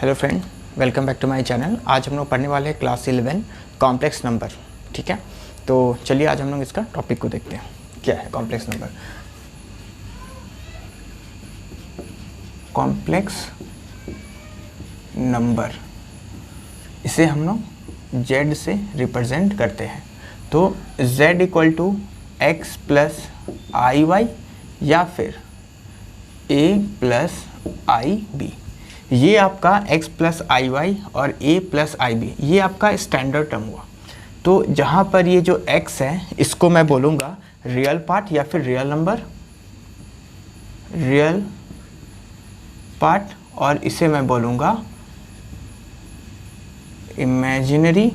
Hello friend, welcome back to my channel. आज हम लोग पढ़ने वाले हैं क्लास 11 कॉम्प्लेक्स नंबर। ठीक है, तो चलिए आज हम लोग इसका टॉपिक को देखते हैं। क्या है कॉम्प्लेक्स नंबर? कॉम्प्लेक्स नंबर, इसे हम लोग z से रिप्रेजेंट करते हैं। तो z equal to x plus i y या फिर a प्लस आई बी। ये आपका x प्लस आई वाई और a प्लस आई बी ये आपका स्टैंडर्ड टर्म हुआ। तो जहाँ पर ये जो x है इसको मैं बोलूँगा रियल पार्ट या फिर रियल नंबर, रियल पार्ट, और इसे मैं बोलूँगा इमेजिनरी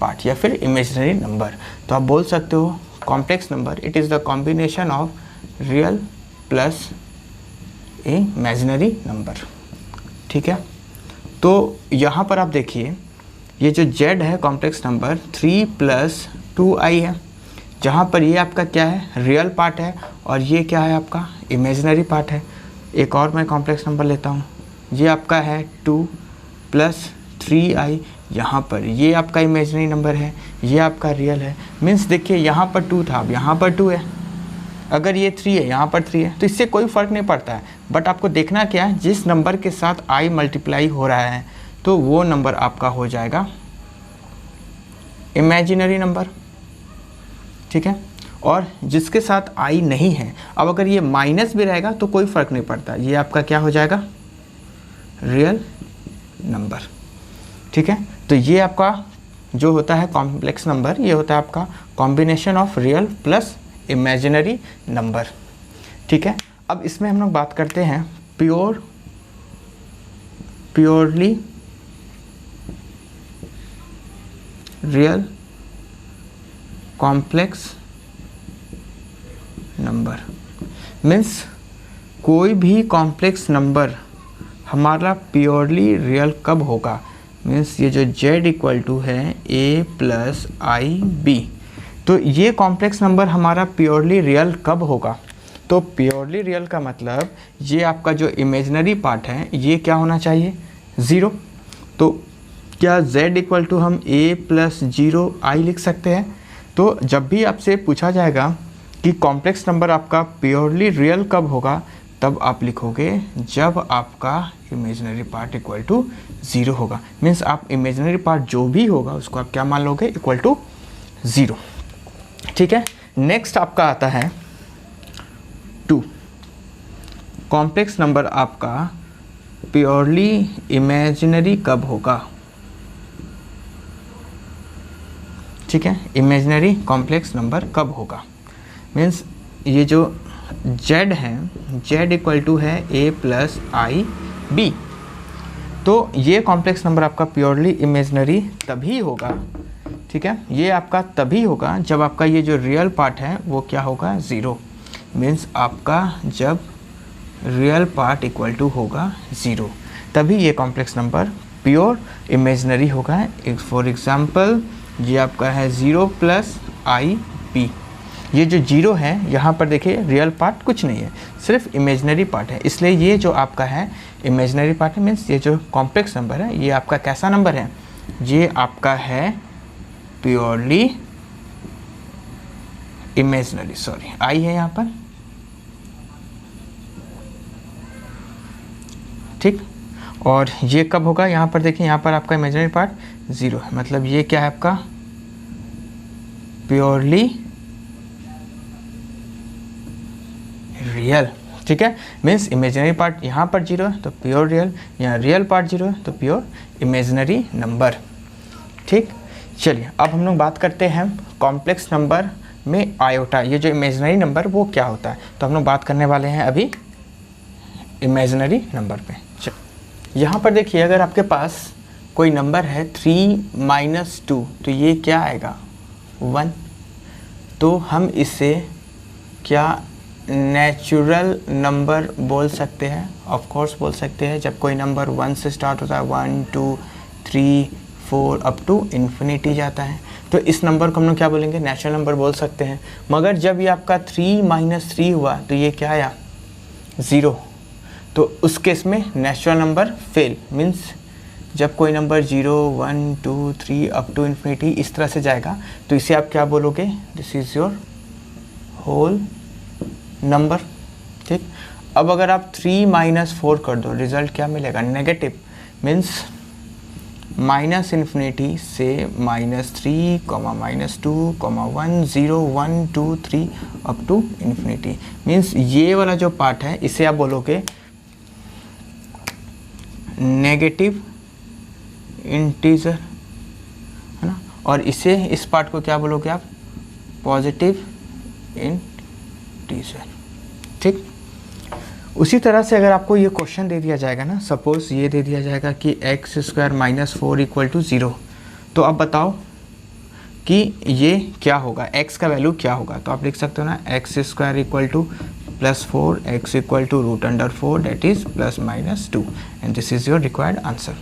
पार्ट या फिर इमेजिनरी नंबर। तो आप बोल सकते हो complex number it is the combination of real plus imaginary number. ठीक है, तो यहाँ पर आप देखिए ये जो z है कॉम्प्लेक्स नंबर 3 प्लस 2i है, जहाँ पर ये आपका क्या है रियल पार्ट है और ये क्या है आपका इमेजिनरी पार्ट है। एक और मैं कॉम्प्लेक्स नंबर लेता हूँ, ये आपका है 2 प्लस 3i, यहाँ पर ये आपका इमेजिनरी नंबर है, ये आपका रियल है। मीन्स देखिए यहाँ पर 2 था, अब यहाँ पर 2 है, अगर ये 3 है यहाँ पर 3 है, तो इससे कोई फ़र्क नहीं पड़ता है। बट आपको देखना क्या है, जिस नंबर के साथ i मल्टीप्लाई हो रहा है तो वो नंबर आपका हो जाएगा इमेजिनरी नंबर। ठीक है, और जिसके साथ i नहीं है, अब अगर ये माइनस भी रहेगा तो कोई फ़र्क नहीं पड़ता, ये आपका क्या हो जाएगा रियल नंबर। ठीक है, तो ये आपका जो होता है कॉम्प्लेक्स नंबर, ये होता है आपका combination of real plus imaginary number. ठीक है, अब इसमें हम लोग बात करते हैं purely real complex number. Means कोई भी कॉम्प्लेक्स नंबर हमारा प्योरली रियल कब होगा? मीन्स ये जो z इक्वल टू है a प्लस आई बी, तो ये कॉम्प्लेक्स नंबर हमारा प्योरली रियल कब होगा? तो प्योरली रियल का मतलब ये आपका जो इमेजिनरी पार्ट है ये क्या होना चाहिए 0। तो क्या z इक्वल टू हम a प्लस 0i लिख सकते हैं? तो जब भी आपसे पूछा जाएगा कि कॉम्प्लेक्स नंबर आपका प्योरली रियल कब होगा, तब आप लिखोगे जब आपका इमेजिनरी पार्ट इक्वल टू 0 होगा। मीन्स आप इमेजिनरी पार्ट जो भी होगा उसको आप क्या मान लोगे इक्वल टू 0। ठीक है, नेक्स्ट आपका आता है 2। कॉम्प्लेक्स नंबर आपका प्योरली इमेजिनरी कब होगा? ठीक है, इमेजिनरी कॉम्प्लेक्स नंबर कब होगा? मीन्स ये जो z है, z इक्वल टू है a प्लस आई बी, तो ये कॉम्प्लेक्स नंबर आपका प्योरली इमेजिनरी तभी होगा। ठीक है, ये आपका तभी होगा जब आपका ये जो रियल पार्ट है वो क्या होगा 0। मीन्स आपका जब रियल पार्ट इक्वल टू होगा 0, तभी ये कॉम्प्लेक्स नंबर प्योर इमेजिनरी होगा। फॉर एग्जांपल ये आपका है 0 प्लस आई बी, ये जो 0 है यहाँ पर देखिए रियल पार्ट कुछ नहीं है, सिर्फ इमेजिनरी पार्ट है, इसलिए ये जो आपका है इमेजिनरी पार्ट है। मीन्स ये जो कॉम्प्लेक्स नंबर है ये आपका कैसा नंबर है? ये आपका है प्योरली इमेजिनरी, सॉरी आई है यहाँ पर। ठीक, और ये कब होगा? यहाँ पर देखिए यहाँ पर आपका इमेजिनरी पार्ट 0 है, मतलब ये क्या है आपका प्योरली रियल। ठीक है, मीन्स इमेजिनरी पार्ट यहाँ पर 0 है तो प्योर रियल, यहाँ रियल पार्ट 0 है तो प्योर इमेजिनरी नंबर। ठीक, चलिए अब हम लोग बात करते हैं कॉम्प्लेक्स नंबर में आयोटा, ये जो इमेजिनरी नंबर वो क्या होता है। तो हम लोग बात करने वाले हैं अभी इमेजिनरी नंबर पे। चलिए यहाँ पर देखिए अगर आपके पास कोई नंबर है 3 - 2, तो ये क्या आएगा 1। तो हम इसे क्या नेचुरल नंबर बोल सकते हैं? ऑफ कोर्स बोल सकते हैं। जब कोई नंबर 1 से स्टार्ट होता है 1 2 3 4 अप टू इन्फिनिटी जाता है, तो इस नंबर को हम लोग क्या बोलेंगे नेचुरल नंबर बोल सकते हैं। मगर जब ये आपका 3 - 3 हुआ तो ये क्या आया 0। तो उस केस में नेचुरल नंबर फेल, मीन्स जब कोई नंबर 0, 1, 2, 3 अप टू इन्फिनिटी इस तरह से जाएगा तो इसे आप क्या बोलोगे, this is your whole number. ठीक, अब अगर आप 3 - 4 कर दो, रिजल्ट क्या मिलेगा, नेगेटिव, मीन्स माइनस इन्फिनिटी से -3, -2, -1, 0, 1, 2, 3 अप टू इन्फिनिटी, मीन्स ये वाला जो पार्ट है इसे आप बोलोगे नेगेटिव इंटीजर, है ना, और इसे, इस पार्ट को क्या बोलोगे आप, पॉजिटिव इंटीजर। ठीक, उसी तरह से अगर आपको ये क्वेश्चन दे दिया जाएगा ना, सपोज ये दे दिया जाएगा कि x² - 4 = 0, तो आप बताओ कि ये क्या होगा, x का वैल्यू क्या होगा। तो आप लिख सकते हो ना, x² + 4, x √4 that is ±2 and this is your required answer.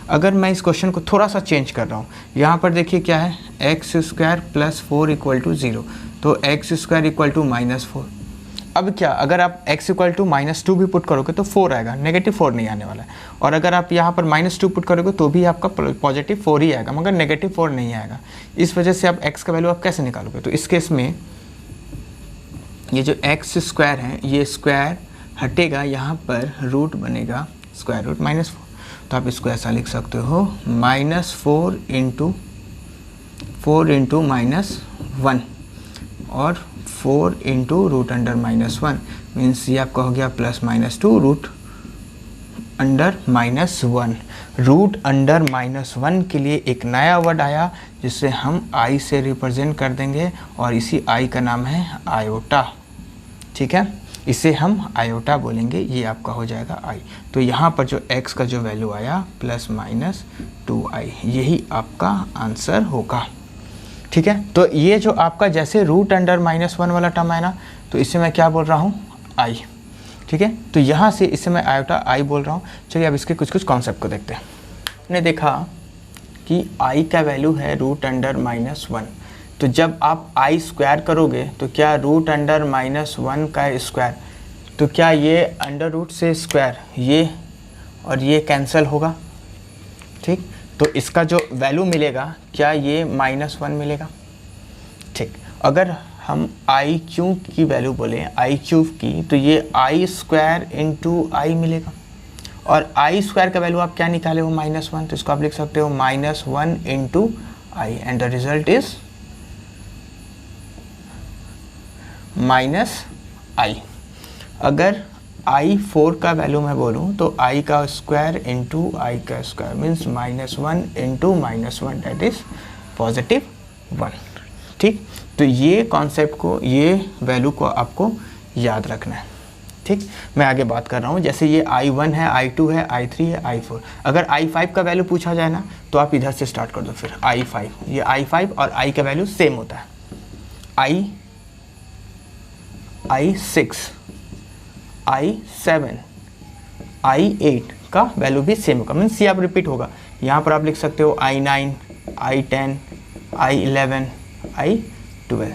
अगर मैं इस क्वेश्चन को थोड़ा सा चेंज कर रहा हूँ, यहाँ पर देखिए क्या है, x² + 4 = 0, तो x² = -4। अब क्या, अगर आप x = -2 भी पुट करोगे तो 4 आएगा, नेगेटिव 4 नहीं आने वाला है, और अगर आप यहाँ पर -2 पुट करोगे तो भी आपका पॉजिटिव 4 ही आएगा, मगर नेगेटिव 4 नहीं आएगा। इस वजह से आप x का वैल्यू आप कैसे निकालोगे, तो इस केस में ये जो x² है ये स्क्वायर हटेगा, यहाँ पर रूट बनेगा √-4, तो आप इसको ऐसा लिख सकते हो -4 × 4 × -1 और 4 × √1, मीन्स ये आपका हो गया +-2 √(-1)। √(-1) के लिए एक नया वर्ड आया जिसे हम i से रिप्रेजेंट कर देंगे और इसी i का नाम है आयोटा। ठीक है, इसे हम आयोटा बोलेंगे, ये आपका हो जाएगा i। तो यहाँ पर जो x का जो वैल्यू आया +-2i, यही आपका आंसर होगा। ठीक है, तो ये जो आपका जैसे √(-1) वाला टर्म है ना, तो इसे मैं क्या बोल रहा हूँ, i। ठीक है, तो यहाँ से इसे मैं आयोटा i बोल रहा हूँ। चलिए अब इसके कुछ कॉन्सेप्ट को देखते हैं। हमने देखा कि i का वैल्यू है √(-1), तो जब आप i स्क्वायर करोगे तो क्या √(-1) का स्क्वायर, तो क्या ये अंडर रूट से स्क्वायर ये और ये कैंसिल होगा। ठीक, तो इसका जो वैल्यू मिलेगा क्या ये -1 मिलेगा। ठीक, अगर हम i³ की वैल्यू बोलें i³ की, तो ये i² × i मिलेगा, और i² का वैल्यू आप क्या निकाले हो, -1, तो इसको आप लिख सकते हो -1 × i and the result is -i। अगर i4 का वैल्यू मैं बोलूँ तो i² × i² means -1 × -1 that is +1। ठीक, तो ये कॉन्सेप्ट को, ये वैल्यू को आपको याद रखना है। ठीक, मैं आगे बात कर रहा हूँ, जैसे ये i1 है, i2 है, i3 है, i4। अगर i5 का वैल्यू पूछा जाए ना, तो आप इधर से स्टार्ट कर दो, फिर i5, ये i5 और i का वैल्यू सेम होता है, i6, i7, i8 का वैल्यू भी सेम होगा, मीन्स ये आप रिपीट होगा। यहाँ पर आप लिख सकते हो i9, i10, i11, i12।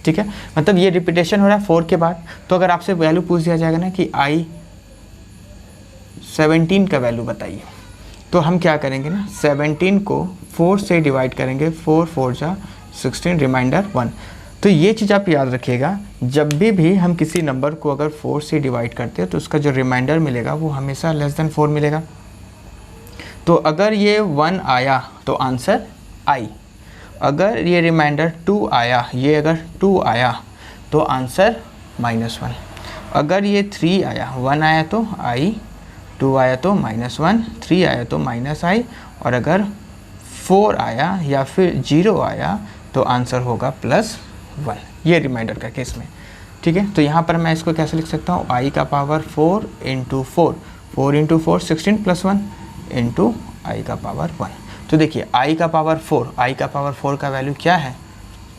ठीक है, मतलब ये रिपीटेशन हो रहा है 4 के बाद। तो अगर आपसे वैल्यू पूछ दिया जाएगा ना कि i17 का वैल्यू बताइए, तो हम क्या करेंगे ना, 17 को 4 से डिवाइड करेंगे, 4 4 जा 16, रिमाइंडर 1। तो ये चीज़ आप याद रखिएगा, जब भी हम किसी नंबर को अगर 4 से डिवाइड करते हैं तो उसका जो रिमाइंडर मिलेगा वो हमेशा <4 मिलेगा। तो अगर ये 1 आया तो आंसर i, अगर ये रिमाइंडर 2 आया, ये अगर 2 आया तो आंसर -1, अगर ये 3 आया, 1 आया तो i, 2 आया तो -1, 3 आया तो -i, और अगर 4 आया या फिर 0 आया तो आंसर होगा +1, ये रिमाइंडर का केस में। ठीक है, तो यहाँ पर मैं इसको कैसे लिख सकता हूँ, i का पावर 4 × 4, 4 × 4 16 +1 × i का पावर 1। तो देखिए i का पावर 4, i का पावर 4 का वैल्यू क्या है,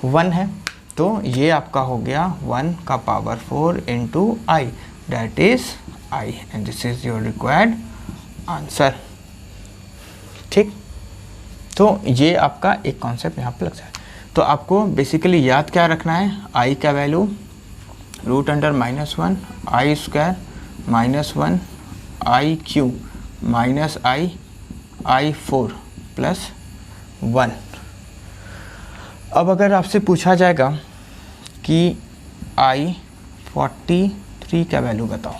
1 है, तो ये आपका हो गया 1 का power 4 × i that is i and this is your required answer. ठीक, तो ये आपका एक कॉन्सेप्ट यहाँ पर लग जाए। तो आपको बेसिकली याद क्या रखना है, i का value √(-1), i² -1, I Q minus I 4 plus 1। अब अगर आपसे पूछा जाएगा कि आई 43 का वैल्यू बताओ,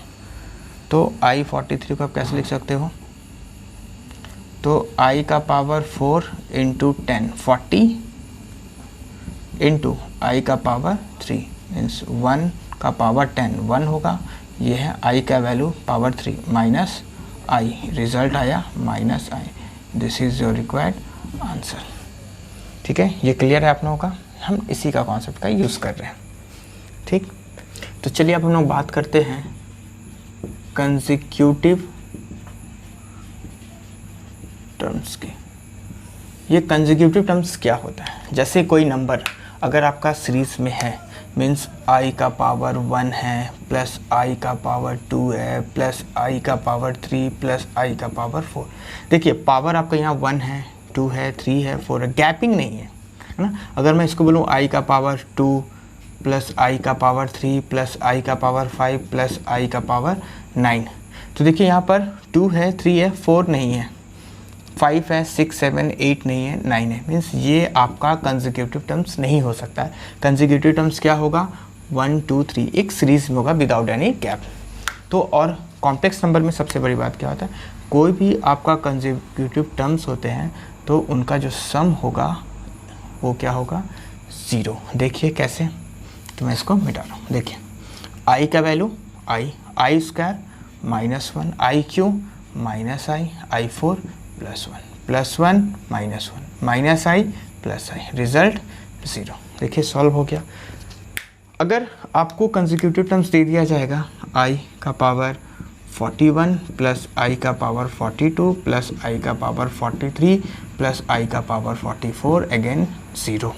तो आई 43 को आप कैसे लिख सकते हो? तो आई का पावर 4 इंटू 10, 40 इंटू आई का पावर 3 मीन्स 1 का पावर 10 1 होगा। ये है आई का वैल्यू पावर 3 माइनस आई, रिजल्ट आया minus I. This is your required answer. ठीक है, ये क्लियर है आप लोगों का? हम इसी का कॉन्सेप्ट का यूज़ कर रहे हैं। ठीक, तो चलिए अब हम लोग बात करते हैं कंसेक्यूटिव टर्म्स की। ये कंसेक्यूटिव टर्म्स क्या होता है? जैसे कोई नंबर अगर आपका सीरीज में है, मीन्स आई का पावर 1 है प्लस आई का पावर 2 है प्लस आई का पावर 3 प्लस आई का पावर 4। देखिए पावर आपका यहाँ 1 है, 2 है, 3 है, 4 है, गैपिंग नहीं है, है ना। अगर मैं इसको बोलूँ आई का पावर 2 प्लस आई का पावर 3 प्लस आई का पावर 5 प्लस आई का पावर 9, तो देखिए यहाँ पर 2 है, 3 है, 4 नहीं है, 5 है, 6, 7, 8 नहीं है, 9 है। मीन्स ये आपका कंसेक्यूटिव टर्म्स नहीं हो सकता है। कंसेक्यूटिव टर्म्स क्या होगा? 1 2 3 एक सीरीज में होगा विदाउट एनी गैप। तो और कॉम्प्लेक्स नंबर में सबसे बड़ी बात क्या होता है? कोई भी आपका कंसेक्यूटिव टर्म्स होते हैं तो उनका जो सम होगा वो क्या होगा? 0। देखिए कैसे, तो मैं इसको मिटा रहा हूँ। देखिए आई का value I square minus 1, I Q minus I 4 plus 1 minus 1 minus I plus I, result 0। देखिए सॉल्व हो गया। अगर आपको कंसेक्यूटिव टर्म्स दे दिया जाएगा आई का पावर 41 प्लस आई का पावर 42 प्लस आई का पावर 43 प्लस आई का पावर 44, अगेन 0।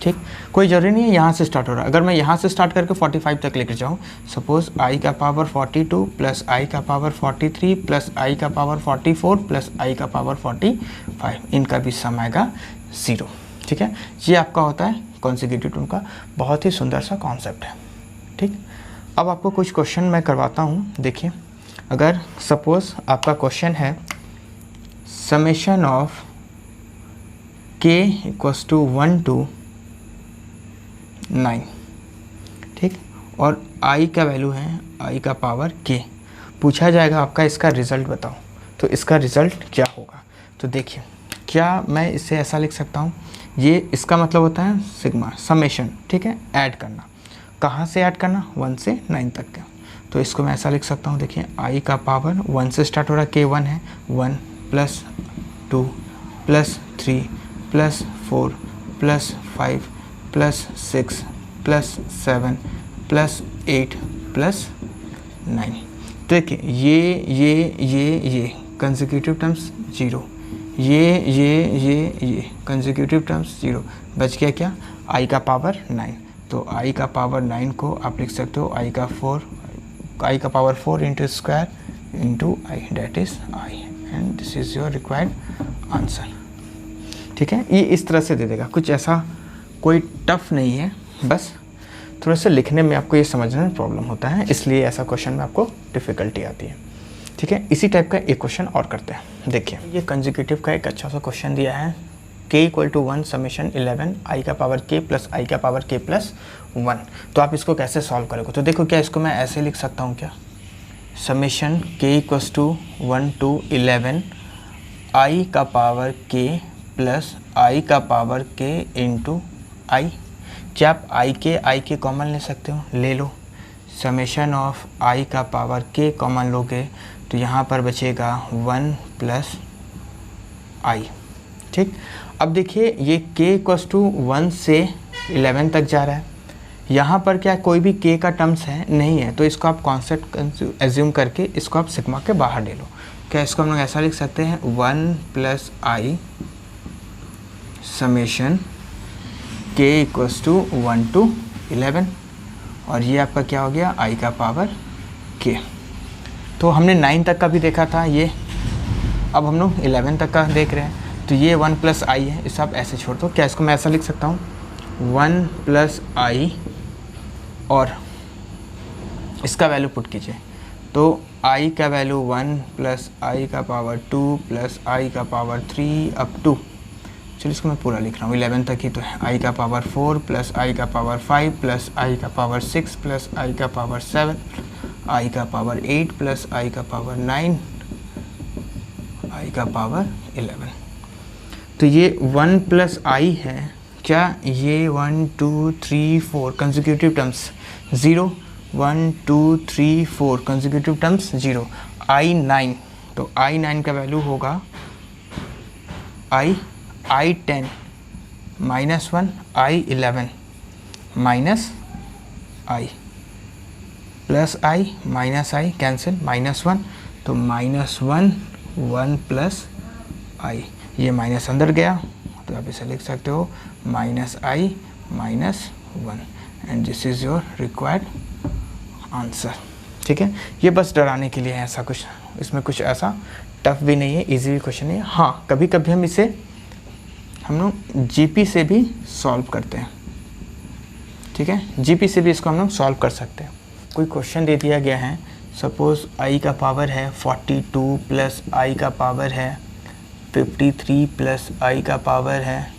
ठीक, कोई ज़रूरी नहीं है यहाँ से स्टार्ट हो रहा है। अगर मैं यहाँ से स्टार्ट करके 45 तक लेकर जाऊँ, सपोज आई का पावर 42 प्लस आई का पावर 43 प्लस आई का पावर 44 प्लस आई का पावर 45, इनका भी सम आएगा 0। ठीक है, ये आपका होता है कॉन्सेक्यूटिव टर्म का बहुत ही सुंदर सा कॉन्सेप्ट है। ठीक, अब आपको कुछ क्वेश्चन मैं करवाता हूँ। देखिए अगर सपोज आपका क्वेश्चन है summation of k equals to 1 to 9, ठीक, और i का वैल्यू है i का पावर k, पूछा जाएगा आपका इसका रिज़ल्ट बताओ, तो इसका रिज़ल्ट क्या होगा? तो देखिए क्या मैं इसे ऐसा लिख सकता हूँ, ये इसका मतलब होता है सिग्मा समेशन, ठीक है, ऐड करना। कहाँ से ऐड करना? 1 से 9 तक का। तो इसको मैं ऐसा लिख सकता हूँ, देखिए i का पावर 1 से स्टार्ट हो रहा है, k 1 है, 1 plus 2 plus 3 plus 4 plus 5 plus 6 plus 7 plus 8 plus 9। देखिए ये कंसेक्यूटिव टर्म्स 0, ये कंसेक्यूटिव टर्म्स 0, बच गया क्या? i का पावर 9। तो i का पावर 9 को आप लिख सकते हो i का power 4 into square into i, that is i, and this is your required answer. ठीक है, ये इस तरह से दे देगा, कुछ ऐसा कोई टफ नहीं है, बस थोड़ा सा लिखने में आपको ये समझने में प्रॉब्लम होता है, इसलिए ऐसा क्वेश्चन में आपको डिफ़िकल्टी आती है। ठीक है, इसी टाइप का एक क्वेश्चन और करते हैं। देखिए ये कंसेक्यूटिव का एक अच्छा सा क्वेश्चन दिया है, k equal to 1 summation 11 i का पावर k प्लस i का पावर k प्लस 1। तो आप इसको कैसे सॉल्व करोगे? तो देखो क्या इसको मैं ऐसे लिख सकता हूँ, क्या summation k equals to 1 to 11 i का पावर k प्लस i का पावर k इंटू i। क्या आप i के कॉमन ले सकते हो? ले लो। समेशन ऑफ i का पावर k कॉमन लोगे तो यहाँ पर बचेगा 1 प्लस i। ठीक, अब देखिए ये k इक्वल्स टू 1 से 11 तक जा रहा है, यहाँ पर क्या कोई भी k का टर्म्स है? नहीं है, तो इसको आप कॉन्सेप्ट एज्यूम करके इसको आप सिग्मा के बाहर ले लो। क्या इसको हम लोग ऐसा लिख सकते हैं 1 plus i summation k equals to 1 to 11, और ये आपका क्या हो गया i का पावर k। तो हमने 9 तक का भी देखा था ये, अब हम लोग 11 तक का देख रहे हैं, तो ये 1 प्लस i है, इसे आप ऐसे छोड़ दो। क्या इसको मैं ऐसा लिख सकता हूँ 1 प्लस i और इसका वैल्यू पुट कीजिए, तो आई का वैल्यू 1 प्लस आई का पावर 2 प्लस आई का पावर 3 अप टू, चलिए इसको मैं पूरा लिख रहा हूँ 11 तक ही तो है, आई का पावर 4 प्लस आई का पावर 5 प्लस आई का पावर 6 प्लस आई का पावर 7 आई का पावर 8 प्लस आई का पावर 9 आई का पावर 11। तो ये 1 प्लस आई है क्या, ये 1 2 3 4 कंसेक्यूटिव टर्म्स 0, 1 2 3 4 कंसेक्यूटिव टर्म्स 0, आई 9, तो आई 9 का वैल्यू होगा आई 10 minus 1 I 11 minus I plus I minus I cancel -1, तो -1 1 प्लस आई, ये माइनस अंदर गया तो आप इसे लिख सकते हो -i -1 and this is your required answer. ठीक है, ये बस डराने के लिए है, ऐसा कुछ इसमें कुछ ऐसा टफ भी नहीं है, इजी भी क्वेश्चन नहीं है। हाँ, कभी कभी हम लोग जीपी से भी सॉल्व करते हैं। ठीक है, जीपी से भी इसको हम लोग सॉल्व कर सकते हैं। कोई क्वेश्चन दे दिया गया है, सपोज़ आई का पावर है 42 प्लस आई का पावर है 53 प्लस आई का पावर है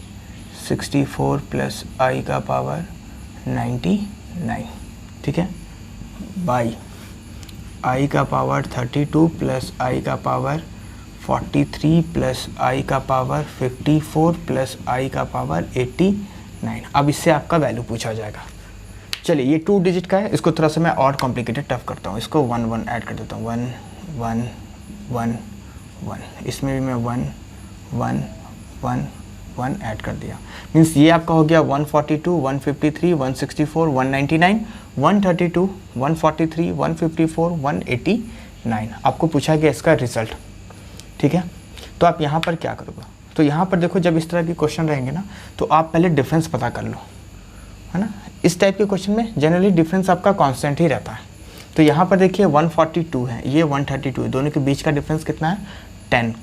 64 प्लस आई का पावर 99। ठीक है, बाई आई का पावर 32 प्लस आई का पावर 43 प्लस आई का पावर 54 प्लस आई का पावर 89। अब इससे आपका वैल्यू पूछा जाएगा। चलिए, ये 2 डिजिट का है, इसको थोड़ा सा मैं और कॉम्प्लिकेटेड टफ करता हूँ, इसको 1 1 ऐड कर देता हूँ, 1 1 1 1, इसमें भी मैं 1 1 1 1 ऐड कर दिया। मीन्स ये आपका हो गया 142 153 164 199 132 143 154 189। आपको पूछा गया इसका रिजल्ट। ठीक है, तो आप यहाँ पर क्या करोगे, तो यहाँ पर देखो, जब इस तरह के क्वेश्चन रहेंगे ना, तो आप पहले डिफरेंस पता कर लो, है ना। इस टाइप के क्वेश्चन में जनरली डिफरेंस आपका कांस्टेंट ही रहता है। तो यहाँ पर देखिए 142 है, ये 132 है, दोनों के बीच का डिफरेंस कितना है 10,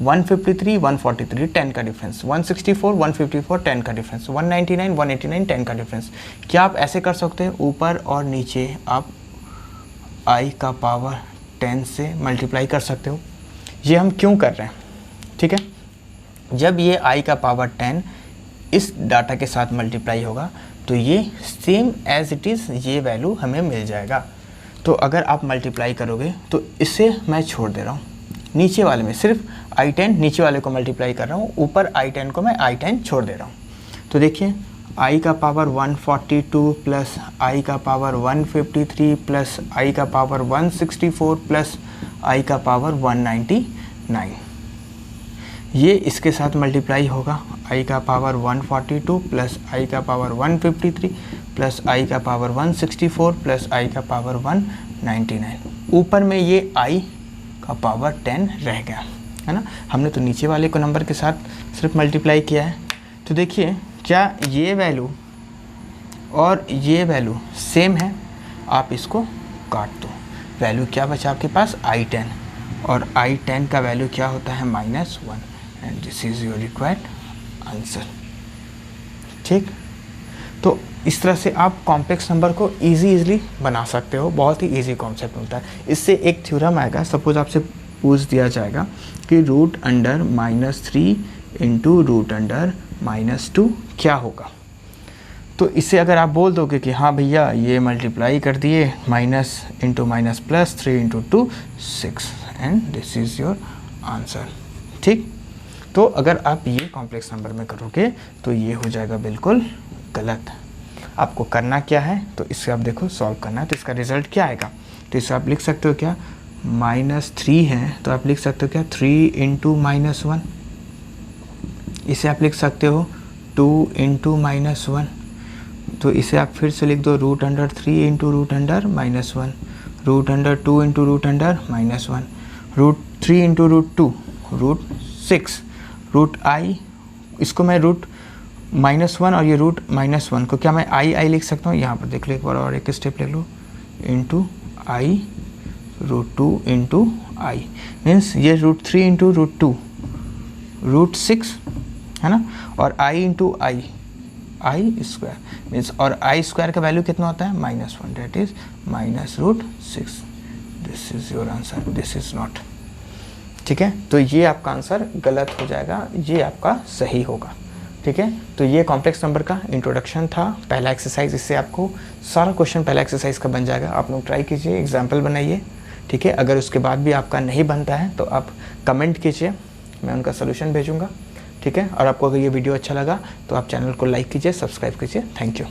153 143 10 का डिफरेंस, 164 154 10 का डिफरेंस, 199 189 10 का डिफरेंस। क्या आप ऐसे कर सकते हैं, ऊपर और नीचे आप i का पावर 10 से मल्टीप्लाई कर सकते हो। ये हम क्यों कर रहे हैं, ठीक है, जब ये i का पावर 10 इस डाटा के साथ मल्टीप्लाई होगा तो ये सेम एज इट इज़ ये वैल्यू हमें मिल जाएगा। तो अगर आप मल्टीप्लाई करोगे तो इसे मैं छोड़ दे रहा हूँ, नीचे वाले में सिर्फ i10 नीचे वाले को मल्टीप्लाई कर रहा हूँ, ऊपर i10 को मैं i10 छोड़ दे रहा हूँ। तो देखिए i का पावर 142 प्लस i का पावर 153 प्लस i का पावर 164 प्लस i का पावर 199, ये इसके साथ मल्टीप्लाई होगा, i का पावर 142 प्लस i का पावर 153 प्लस i का पावर 164 प्लस i का पावर 199। ऊपर में ये i का पावर 10 रह गया, है ना। हमने तो नीचे वाले को नंबर के साथ सिर्फ मल्टीप्लाई किया है। तो देखिए क्या ये वैल्यू और ये वैल्यू सेम है, आप इसको काट दो, वैल्यू क्या बचा आपके पास i10, और i10 का वैल्यू क्या होता है -1 and this is your required answer. ठीक, तो इस तरह से आप कॉम्प्लेक्स नंबर को इजीली बना सकते हो, बहुत ही इजी कॉन्सेप्ट होता है। इससे एक थ्योरम आएगा, सपोज आपसे पूछ दिया जाएगा कि √3 इंटू √2 क्या होगा। तो इससे अगर आप बोल दोगे कि हाँ भैया ये मल्टीप्लाई कर दिए, minus into minus plus 3 into 2 6 and this is your answer. ठीक, तो अगर आप ये कॉम्प्लेक्स नंबर में करोगे तो ये हो जाएगा बिल्कुल गलत। आपको करना क्या है, तो इससे आप देखो सॉल्व करना है, तो इसका रिज़ल्ट क्या आएगा। तो इसे आप लिख सकते हो क्या, -3 है तो आप लिख सकते हो क्या 3 इंटू -1, इसे आप लिख सकते हो 2 इंटू -1, तो इसे आप फिर से लिख दो √3 इंटू √1, √2 इंटू √1, √3 इंटू √2 √6, √i, इसको मैं √-1 और ये √-1 को क्या मैं i लिख सकता हूँ, यहाँ पर देख लो एक बार और एक स्टेप लिख लो, into i √2 into i, means ये √3 इंटू √2 √6 है ना, और i into i square means, और i स्क्वायर का वैल्यू कितना होता है -1, that is -√6 this is your answer, this is not. ठीक है, तो ये आपका आंसर गलत हो जाएगा, ये आपका सही होगा। ठीक है, तो ये कॉम्प्लेक्स नंबर का इंट्रोडक्शन था, पहला एक्सरसाइज। इससे आपको सारा क्वेश्चन पहला एक्सरसाइज का बन जाएगा। आप लोग ट्राई कीजिए, एग्जाम्पल बनाइए। ठीक है, अगर उसके बाद भी आपका नहीं बनता है तो आप कमेंट कीजिए, मैं उनका सोल्यूशन भेजूँगा। ठीक है, और आपको अगर ये वीडियो अच्छा लगा तो आप चैनल को लाइक कीजिए, सब्सक्राइब कीजिए। Thank you.